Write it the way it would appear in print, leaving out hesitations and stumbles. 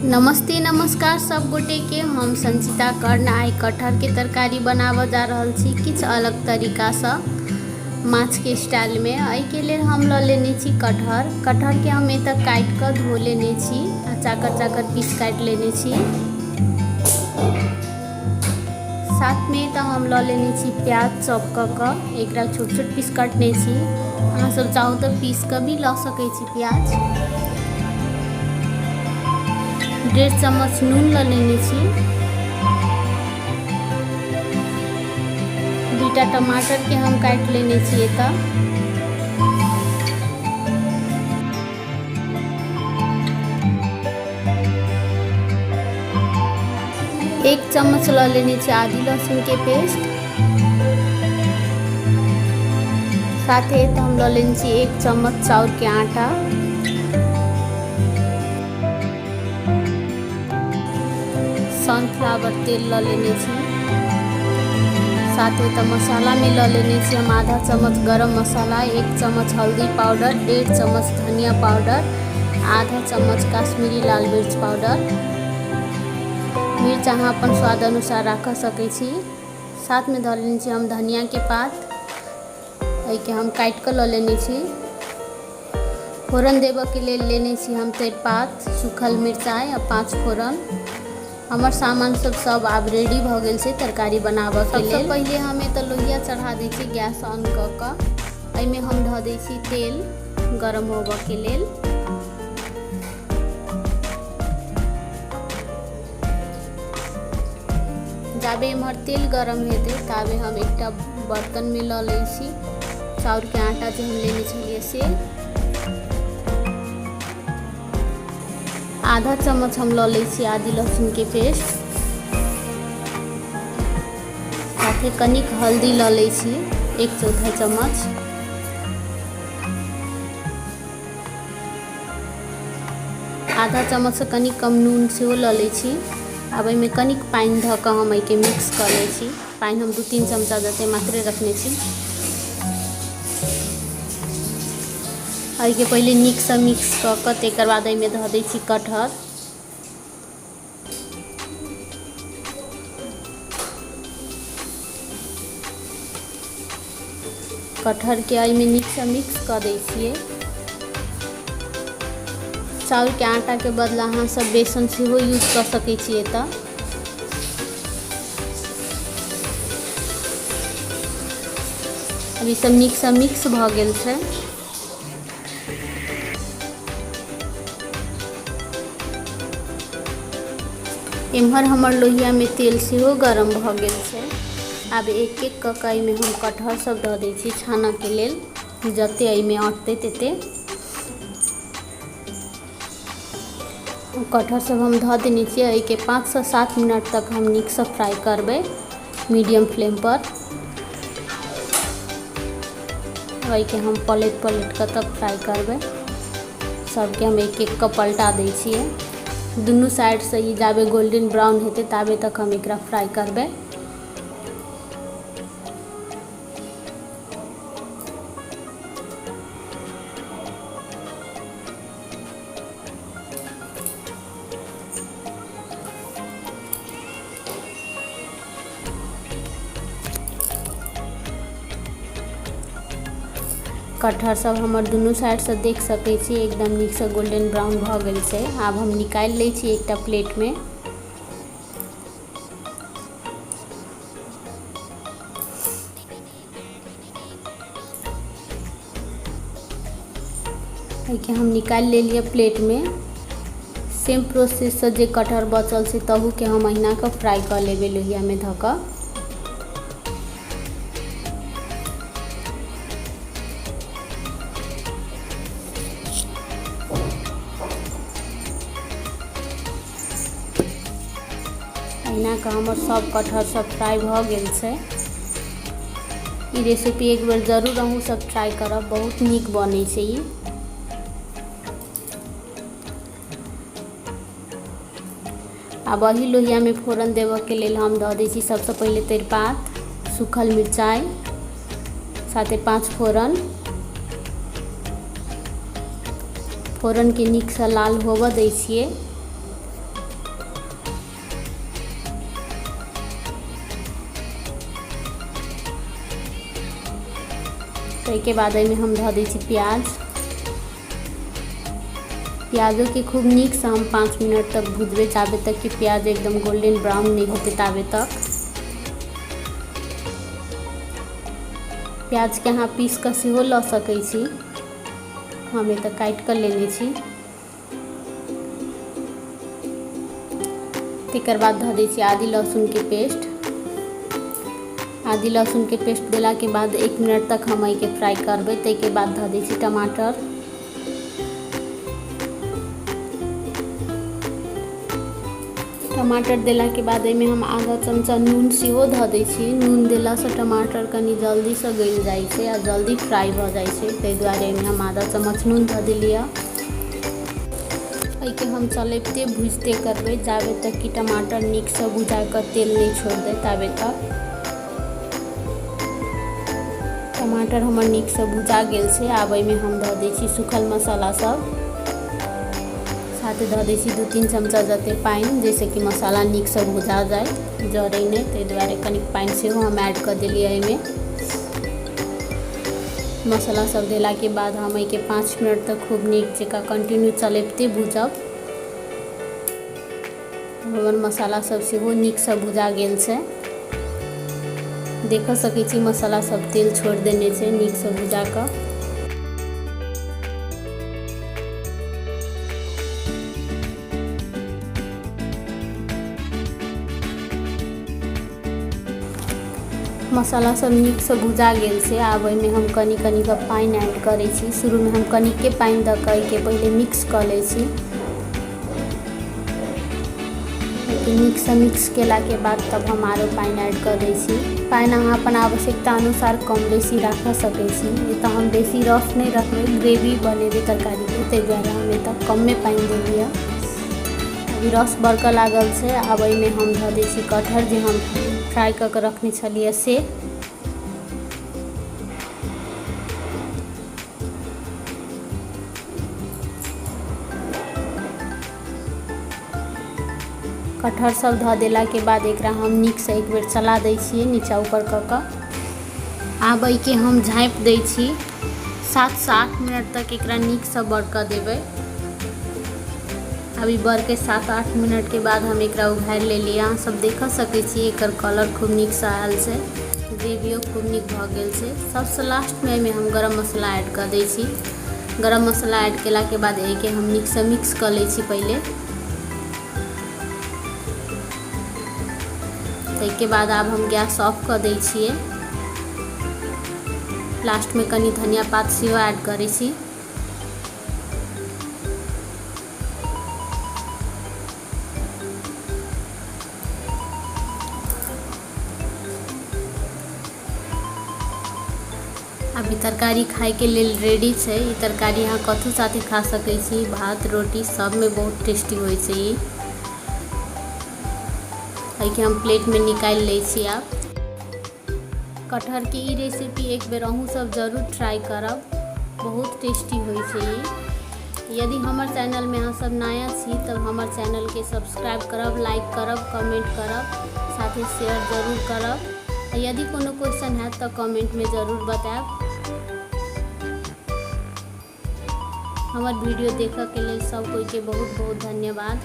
नमस्ते नमस्कार सब गोटे के। हम संचिता कर्ण आई कटहर के तरकारी बनाव जा रहल छी किछ अलग तरीका से माछ के स्टाइल में। आई के लिए हम ल लेने छी कटहर के हम एतक काट कर धो लेने छी आ चाकर चाकर पीस काट लेने छी। साथ में तो हम ल लेने छी प्याज चॉप क एकरा छोट छोट पीस काटने छी। अहाँ सब चाहो तो पीस के भी ल सकै छी प्याज। 1.5 चम्मच नून ल लेने छी। 2टा टमाटर के हम काट लेने छी। एता 1 चम्मच ल लेने छी आदि लहसुन के पेस्ट। साथ ही हम ल लेने छी 1 चम्मच चाउर के आटा। सनफ्लावर तेल ल लेने छी। साथ ही तो मसाला में ल लेने छी हम आधा चम्मच गरम मसाला, 1 चम्मच हल्दी पाउडर, 1.5 चम्मच धनिया पाउडर, आधा चम्मच काश्मीरी लाल मिर्च पाउडर। मिर्च अहाँ अपन स्वाद अनुसार रख सकै छी। साथ में धर लेने छी हम धनिया के पात, के हम काट कर ल लेने छी। फोरन देव के लिए लेने छी हम तेजपात, सूखल मिर्चाई और 5 फोरन। हमार सामान सब आब रेडी भ गेल छै तरकारी बनाबऽ के लिए। सबसे पहले हमें तो लोहिया चढ़ा दै छी गैस ऑन क। एमे हम ध दै छी तेल गरम होबऽ के लेल। जाबे इम्हर तेल गरम हेतै ताबे हम एकटा बर्तन में ल लै छी चाउर के आटा जे हम लेने छलिए से। आधा चम्मच हम ल लै छी आदि लहसुन के पेस्ट। साथ ही कनिक हल्दी ल लै छी 1/4 चम्मच। आधा चम्मच से कनिक कम नून सेहो ल लै छी। अब एहिमे कनिक पानी ध के हम एके मिक्स कर लै छी। पानी हम 2-3 चमचा जते मात्रे रखने छी। के पहले नीक से मिक्स क तेकर बाद एहिमे ध दै छी कटहर। कटहर के एहिमे नीक से मिक्स कर दै छियै। चाउर के आटा के बदला अहाँ सब बेसन सेहो यूज कर सकै छी। एता अभी सब नीक से मिक्स भ गेल छै। इम्हर हमर लोहिया में तेल सेहो गरम भ गेल छै। अब एक एक कई में हम कटहर सब ध दै छी छाना के लेल। जते एहिमे अटतै तेते कटहर सब हम ध देने छियै। एहि के 5 से 7 मिनट तक हम नीक से फ्राई करबै मीडियम फ्लेम पर। एहि के हम पलट के तब फ्राई करबै। सबके हम एक एक पलटा दै छियै। दुनू साइड से ही जाबे गोल्डन ब्राउन हेतै ताबे तक हम एकरा फ्राई करबै। कटहर सब हमर दुनू साइड से देख सकै छी एकदम नीक से गोल्डन ब्राउन भ गेल छै। आब हम निकाल लै छी एकटा प्लेट में। के हम निकाल ले लिया प्लेट में। सेम प्रोसेस से जे कटहर बचल छै तहू के हम अहिना के फ्राई कर लेबै लोहिया में ध क। अहिना के हमर सब कटहर सब फ्राई भ गेल छै। ई रेसिपी एक बार जरूर अहूँ सब ट्राई करब, बहुत नीक बनै छै ई। अब वही लोहिया में फोरन देव के लेल हम ध दै छी सबसे पहले तेजपात, सूखल मिर्चाई, साथे 5 फोरन। फोरन के नीक से लाल होबऽ दै छियै। ताहिके बाद एहिमे हम धऽ दै छी प्याज। प्याजों के खूब नीक से हम 5 मिनट तक भूजबे, जाबे तक कि प्याज एकदम गोल्डन ब्राउन नहीं होते ताबे तक। प्याज के अहाँ पीस कऽ सेहो लऽ सकै छी, हम एतऽ काटि कऽ लेने छी। तकर बाद धऽ दै छी आदी लहसुन के पेस्ट। आदी लहसुन के पेस्ट देला के बाद 1 मिनट तक हम एहि के फ्राई करबै। ताहिके बाद धऽ दै छी टमाटर। टमाटर देला के बाद एहिमे हम आधा चमचा नून सेहो धऽ दै छी। नून देला से टमाटर कनी जल्दी से गल जाइ छै आ जल्दी फ्राई भऽ जाइ छै, ताहि दुआरे एहिमे हम आधा चम्मच नून धऽ देलियै। एहिके हम चलैते भूजते करबै, जाबे तक कि टमाटर नीक से भुजा कऽ तेल नहीं छोड़ दे ताबे तक। टमाटर हमर नीक से भुजा गेल छै। आब एहिमे हम धऽ दै छी सूखल मसाला सब, साथे धऽ दै छी 2-3 चमचा जते पानि, जैसे कि मसाला नीक से भुजा जाए, जरै नहीं, ताहि दुआरे कनिक पानि सेहो हम ऐड कऽ देलियै एहिमे। मसाला सब देला के बाद हम एहिके 5 मिनट तक खूब नीक जकाँ कंटिन्यू चलैते भूजब। हमर मसाला सब सेहो नीक से भुजा गेल छै, देख सकै छी मसाला सब तेल छोड़ देने छै नीक से भुजा कऽ। मसाला सब नीक से भुजा गेल छै। आब एहिमे हम कनी कनी कऽ पानि ऐड करै छी। शुरूमे हम कनिके पानि दऽ कऽ एहिके पहिले मिक्स कऽ लै छी। नीक से मिक्स केला के बाद तब हम आरो पानि ऐड कऽ दै छी। पानि अहाँ अपन आवश्यकता अनुसार कम बेसी राख सकै छी। तऽ हम बेसी रस नहीं रखबै, ग्रेवी बनेबै तरकारी के, ताहि दुआरे हम एतऽ कमे पानि देलियै। अभी रस बड़कऽ लागल छै। आब एहिमे हम धऽ दै छी कटहर जे हम फ्राई कऽ के रखने छलियै से। कटहर सब धऽ देला के बाद एकरा हम नीक से एक बेर चला दै छियै नीचा ऊपर कऽ कऽ। आब एहिके हम झाँपि दै छी। 7 से 8 मिनट तक एकरा नीक से बड़कऽ देबै। अभी बढ़ के 7-8 मिनट के बाद हम एकरा उघारि लेलियै। अहाँ सब देख सकै छी एकर कलर खूब नीक से आयल छै, ग्रेवियो खूब नीक भऽ गेल छै। सबसे लास्ट में एहिमे हम गरम मसाला ऐड कऽ दै छी। गरम मसाला ऐड केला के बाद एहिके हम नीक से मिक्स कऽ लै छी पहिले। ताहिके बाद आब हम गैस ऑफ कऽ दै छियै। लास्ट में कनी धनिया पात सेहो ऐड करै छी। अभी तरकारी खाए के लेल रेडी छै। ई तरकारी अहाँ कथु साथे खा सकै छी, भात रोटी सब में बहुत टेस्टी होइ छै। ई एहिके हम प्लेट में निकालि लै छी। आब कटहर के ई रेसिपी एक बेर अहूँ सब जरूर ट्राई करब, बहुत टेस्टी होइ छै ई। यदि हमर चैनल में अहाँ सब नया छी तब हमर चैनल के सब्सक्राइब करब, लाइक करब, कमेंट करब, साथे शेयर जरूर करब। यदि कोनो क्वेश्चन है तो कमेंट में जरूर बताएब। हमर वीडियो देखऽ के लेल सब कोई के बहुत बहुत धन्यवाद।